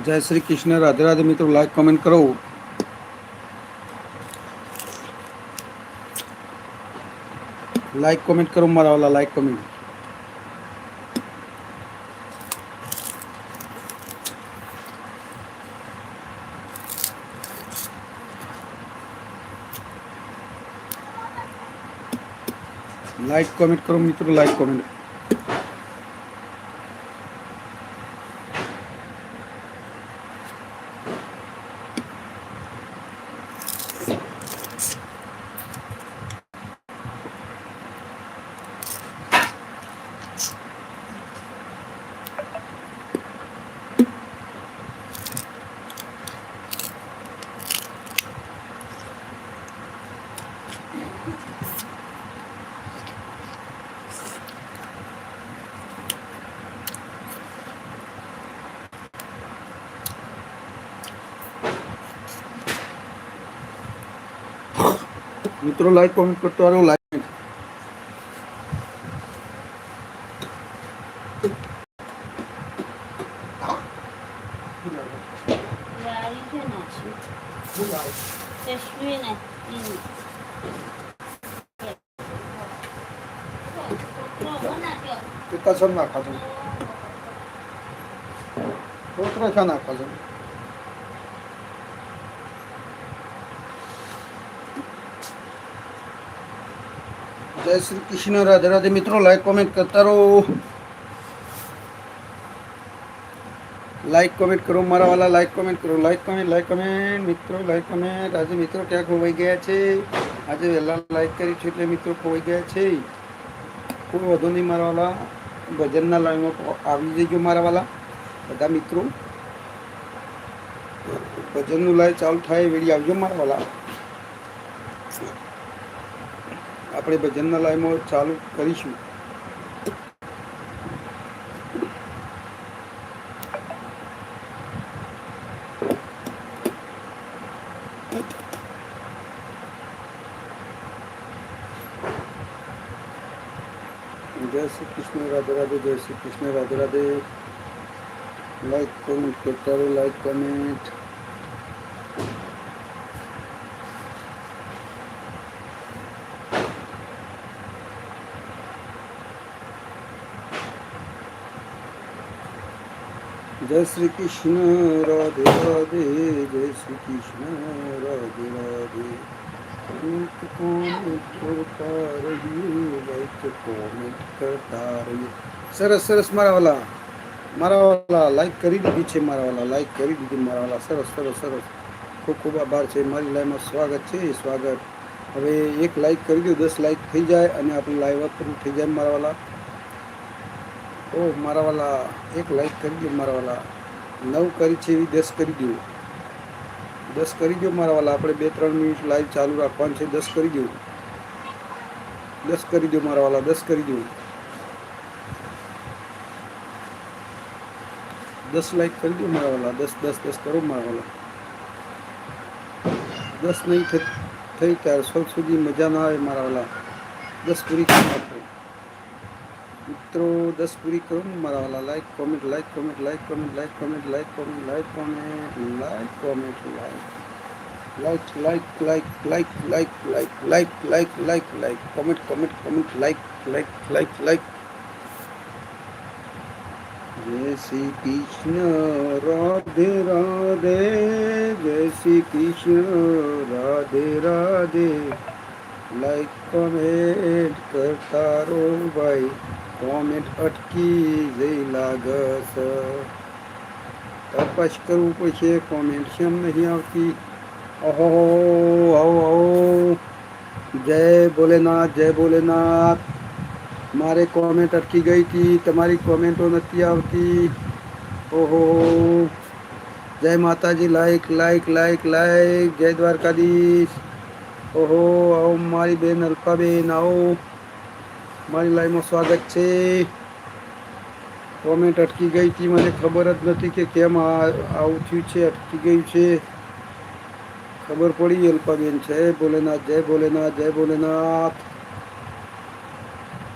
जय श्री कृष्ण। राधे राधे मित्रों, like comment करो। लाइक कमेंट करो मारा वाला, लाइक कमेंट। लाइक कमेंट करो मित्रों, लाइक कमेंट। मित्रों लाइक कमेंट करते रहो, लाइक। कसम नाखा तुम क्या नाखा तुम। जय श्री कृष्ण। राधे राधे मित्रों, लाइक कमेंट करता रहो। लाइक कमेंट करो मारा वाला, लाइक कमेंट करो, लाइक कमेंट मित्रों, लाइक कमेंट। आज मित्रों क्या खोवाई गया है? आज वेला लाइक करी छे એટલે મિત્રો ખોવાઈ ગયા છે। કોઈ વધુ નહીં મારા વાલા, ભજનના લાઈનમાં આવી જજો મારા વાલા બધા મિત્રો। ભજનનું લાઈવ ચાલુ થાય વેળી આવજો મારા વાલા। આપણે ભજનના લાઈવમાં ચાલુ કરીશું। जय श्री कृष्ण। राधे राधे। जय श्री कृष्ण। राधे राधे। लाइक कमेंट करता रहो, लाइक कमेंट। जय श्री कृष्ण। राधे राधे। जय श्री कृष्ण। राधे राधे। सरस सरस मारा वाला लाइक કરી દીધી છે મારા વાલા, લાઈક કરી દીધી મારા વાલા। સરસ સરસ સરસ, ખૂબ ખૂબ આભાર છે। મારી લાઈવમાં સ્વાગત છે, સ્વાગત। હવે એક લાઈક કરી દો, 10 લાઈક થઈ જાય અને આપણું લાઈવ પૂરું થઈ જાય મારા વાલા। ઓ મારા વાલા એક લાઈક કરી દો મારા વાલા। 9 કરી છે એવી 10 કરી દો, 10 કરી દો મારા વાલા। આપણે 2-3 મિનિટ લાઈવ ચાલુ રાખવાનું છે। 10 કરી દો, 10 કરી દો મારા વાલા, 10 કરી દો। 10 લાઈક કરી દો મારા વાલા, 10 કરો મારા વાલા। 10 નહીં થઈ ત્યારે સૌ સુધી મજા ના આવે મારા વાલા। 10 પૂરી કરી નાખો મિત્રો, 10 પૂરી કરો ને મારા વાલા। Like comment, like comment, like comment, like comment, like comment, like comment, like comment, like like like like like like like like like like comment comment comment like like like like. जय श्री कृष्ण। राधे राधे। जय Shri Krishna. Radhe Radhe. Like comment करता रो भाई, comment अटकी जई लागस। તપાસ કરવું પડશે, કોમેન્ટ કેમ નહીં આવતી? ઓહો આવો આવો। જય ભોલેનાથ, જય ભોલેનાથ। મારે કોમેન્ટ અટકી ગઈ હતી, તમારી કોમેન્ટો નથી આવતી। ઓહો જય માતાજી। Like like like like. જય દ્વારકાધીશ। ઓહો આવો મારી બેન અલ્પાબેન, આવો મારી લાઈવમાં સ્વાગત છે। કોમેન્ટ અટકી ગઈ હતી, મને ખબર જ નથી કે કેમ આવું થયું છે, અટકી ગયું છે। ખબર પડી અલ્પાબેન। જય ભોલેનાથ, જય ભોલેનાથ, જય ભોલેનાથ।